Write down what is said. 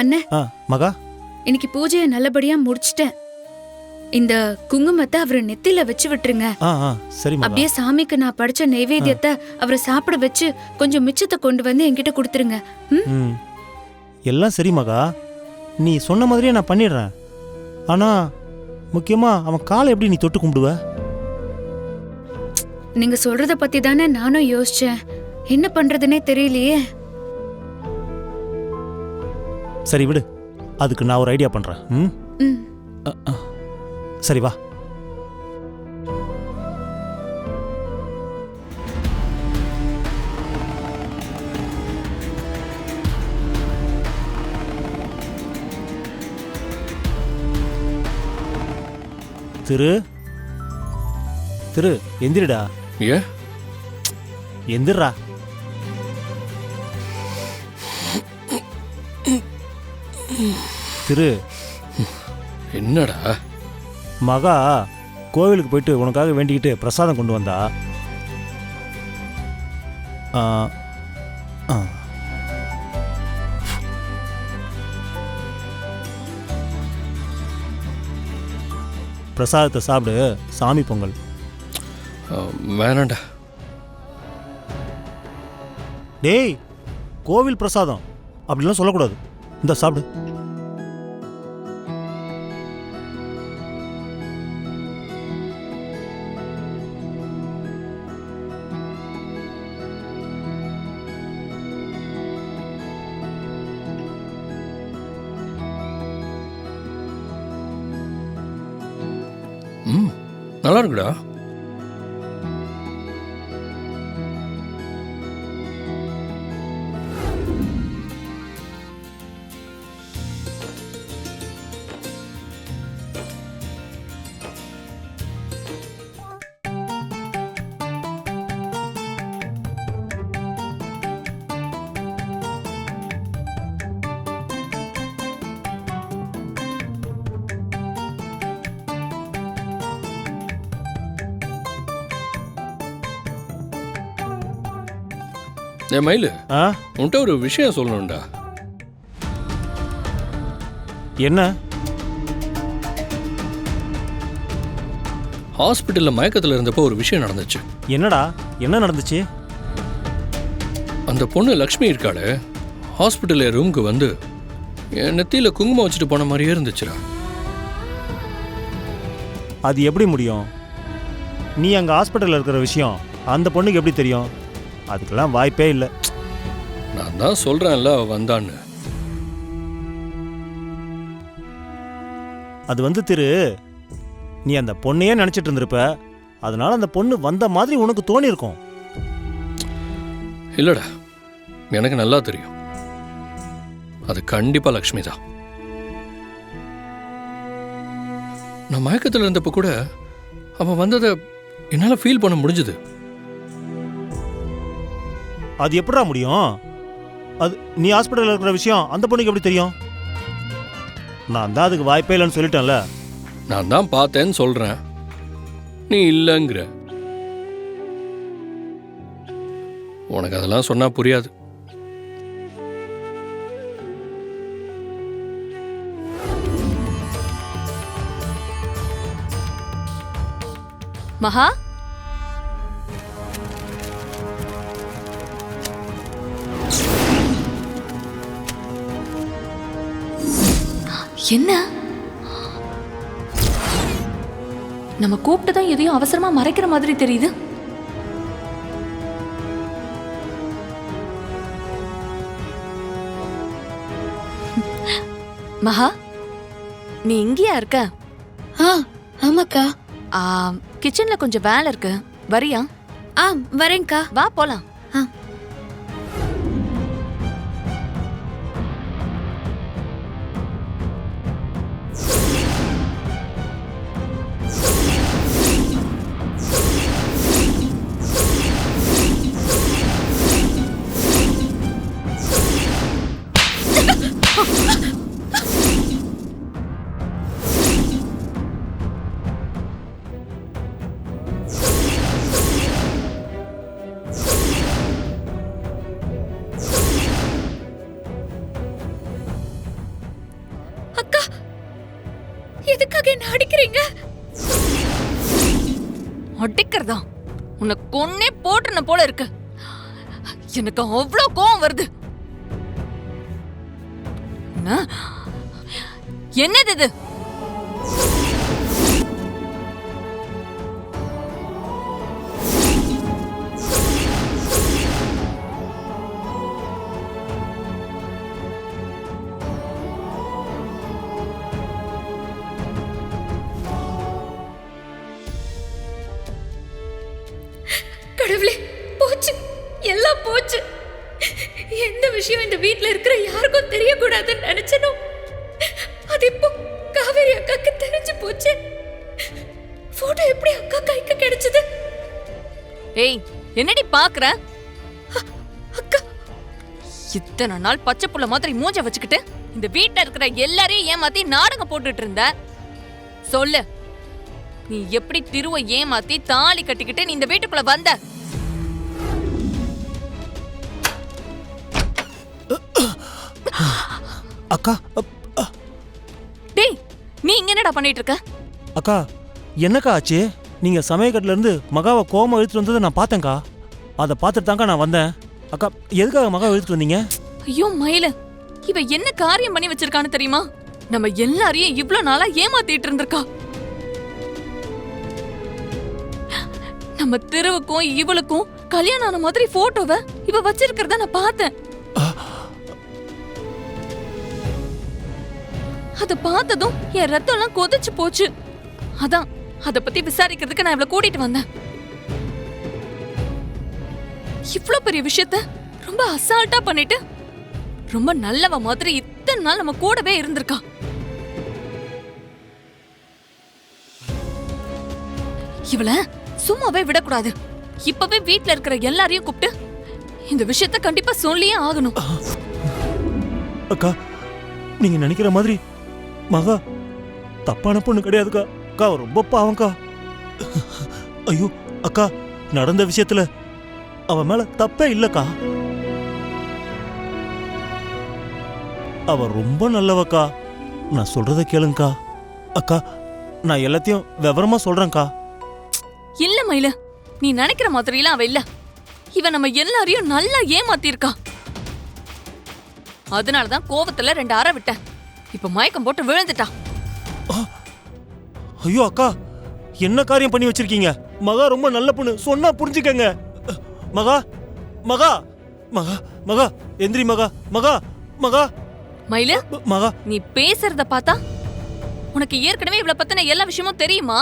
அண்ணே, மகா, இன்னைக்கு பூஜையை நல்லபடியா முடிச்சிட்டேன். இந்த குங்குமத்தை அவரை நெத்தில வச்சு விட்டுருங்க. சரி மகா. அப்படியே சாமிக்கு நான் படிச்ச நைவேத்தியத்தை அவரை சாப்பிட வச்சு கொஞ்சம் மிச்சத்தை கொண்டு வந்து என்கிட்ட கொடுத்துருங்க. எல்லாம் சரி மகா, நீ சொன்ன மாதிரியே நான் பண்ணிடுறேன். ஆனா முக்கியமா அவன் காலை எப்படி நீ தொட்டு கும்பிடுவ? நீங்க சொல்றத பத்தி தானே நானும் யோசிச்சேன். என்ன பண்றதுன்னே தெரியலையே. சரி விடு, அதுக்கு நான் ஒரு ஐடியா பண்றேன். சரி வா. திரு எந்திரிடா. எந்திரா. திரு, என்னடா? மகா கோவிலுக்கு போயிட்டு உனக்காக வேண்டிக்கிட்டு பிரசாதம் கொண்டு வந்தா. பிரசாதத்தை சாப்பிடு, சாமி பொங்கல். வேணாண்டா. டேய், கோவில் பிரசாதம் அப்படிலாம் சொல்லக்கூடாது. இந்த சாப்பிடு. நல்லா இருக்குடா. மயிலு, உன்கிட்ட ஒரு விஷயம் சொல்லணும்டா. என்ன? ஹாஸ்பிட்டல்ல மயக்கத்துல இருந்தப்போ ஒரு விஷயம் நடந்துச்சு. என்னடா? என்ன நடந்துச்சு? அந்த பொண்ணு லக்ஷ்மி இருக்காளே, ஹாஸ்பிட்டல்ல ரூமுக்கு வந்து என் நெத்தியில குங்குமம் வச்சுட்டு போன மாதிரியே இருந்துச்சுடா. அது எப்படி முடியும்? நீ அங்க ஹாஸ்பிட்டல்ல இருக்கிற விஷயம் அந்த பொண்ணுக்கு எப்படி தெரியும்? அதுக்கெல்லாம் வாய்ப்பே இல்லை. நான் தான் சொல்றேன்ல வந்தான்னு. அது திரு, நீ அந்த பொண்ணையே நினைச்சிட்டு இருந்திருப்ப. அதனால அந்த பொண்ணு வந்த மாதிரி உனக்கு தோணி இருக்கும். இல்லடா, எனக்கு நல்லா தெரியும் அது கண்டிப்பா லக்ஷ்மி தான். நான் மயக்கத்தில் இருந்தப்ப கூட அவன் வந்ததை என்னால ஃபீல் பண்ண முடிஞ்சது. அது எப்படிடா முடியும்? அது நீ ஹாஸ்பிட்டலில் இருக்கிற விஷயம் அந்த பொண்ணுக்கு எப்படி தெரியும்? நான் தான் அதுக்கு வாய்ப்பே இல்லைன்னு சொல்லிட்டேன்ல. நான் தான் பார்த்தேன்னு சொல்றேன், நீ இல்லைங்கிற. உனக்கு அதெல்லாம் சொன்னா புரியாது. மகா, என்ன? நம்ம கூப்பிட்டதான் எதையும் அவசரமா மறைக்கிற மாதிரி தெரியுது. மகா, நீ இங்கேயா இருக்க? ஆமாக்கா. கிச்சன்ல கொஞ்சம் வேலை இருக்கு, வரியா? வரேன்க்கா. வா போலாம். அக்கா, எதுக்காக என்ன அடிக்கிறீங்க? அடிக்கிறதா? உன்னை கொன்னே போட்டுன போல இருக்கு. எனக்கு அவ்வளோ கோவம் வருது. என்னது இது? கடவுளே, போச்சு, எல்லாம் போச்சு. எந்த விஷயம் இந்த வீட்ல இருக்கிற யாருக்கும் தெரியக்கூடாதுன்னு நினைச்சனோ அது இப்போ காவேரி அக்காக்கு தெரிஞ்சு போச்சு. போட்டோ எப்படி அக்கா கைக்கு கிடைச்சது? ஏய், என்னடி பாக்குற? அக்கா, இத்தனை நாள் பச்சை புள்ள மாதிரி மூஞ்ச வச்சுக்கிட்டு இந்த வீட்ல இருக்கிற எல்லாரையும் ஏமாத்தி நாடகம் போட்டுட்டு இருந்த. சொல்லு, நீ எப்படி திருவ ஏமாத்தி தாலி கட்டிக்கிட்டு நீ இந்த வீட்டுக்குள்ள வந்த? அக்கா டேய், நீ இங்க என்னடா பண்ணிட்டு இருக்க? அக்கா என்னக்கா ஆச்சு? நீங்க சமயக்கட்டுல இருந்து மகாவை கோமா இழுத்துட்டு வந்ததை நான் பார்த்தேன்க்கா. அதை பார்த்துட்டு தாங்க்கா நான் வந்தேன். அக்கா எதுக்காக மகாவை இழுத்துட்டு வந்தீங்க? ஐயோ மயில, இவ என்ன காரியம் பண்ணி வச்சிருக்கான்னு தெரியுமா? நம்ம எல்லாரையும் இவ்ளோ நாளா ஏமாத்திட்டு இருந்திருக்கா. நம்ம திருவுக்கும் இவளுக்கும் கல்யாணம் ஆன மாதிரி போட்டோவை இவ வச்சிருக்கிறத நான் பார்த்தேன். அத பார்த்ததும் என் ரத்தம் எல்லாம் கொதிச்சு போச்சு. அதான் அத பத்தி விசாரிக்கிறதுக்கு நான் இவளை கூட்டிட்டு வந்தேன். இவ்ளோ பெரிய விஷயத்த ரொம்ப அசால்ட்டா பண்ணிட்டு ரொம்ப நல்லவ மாதிரி இத்தனை நாள் நம்ம கூடவே இருந்திருக்கா. இவள சும்மாவே விடக்கூடாது. இப்பவே வீட்ல இருக்கிற எல்லாரையும் கூப்பிட்டு இந்த விஷயத்த கண்டிப்பா சொல்லியே ஆகணும். அக்கா நீங்க நினைக்கிற மாதிரி மகா தப்பான பொண்ணு கிடையாதுக்கா. அக்கா அவ ரொம்ப பாவம்க்கா. ஐயோ அக்கா, நடந்த விஷயத்துல அவ மேல தப்பே இல்லக்கா. அவ ரொம்ப நல்லவக்கா. நான் சொல்றத கேளுங்கக்கா. அக்கா நான் எல்லாத்தையும் விவரமா சொல்றேன்க்கா. இல்ல மயில, நீ நினைக்கிற மாதிரிலாம் அவ இல்ல. இவ நம்ம எல்லாரையும் நல்லா ஏமாத்திருக்கா. அதனாலதான் கோவத்துல 2 அறை விட்டேன். இப்ப மயக்கம் போட்டு விழுந்துட்டா. ஐயோ அக்கா, என்ன காரியம் பண்ணி வச்சிருக்கீங்க? மகா ரொம்ப நல்ல பொண்ணு, சொன்னா புரிஞ்சுக்கங்க. மகா மகா மகா மகா எந்திரி மகா. மகா மகா மயில, மகா நீ பேசுறத பார்த்தா உனக்கு ஏற்கனவே இவள பத்தின எல்லா விஷயமும் தெரியுமா?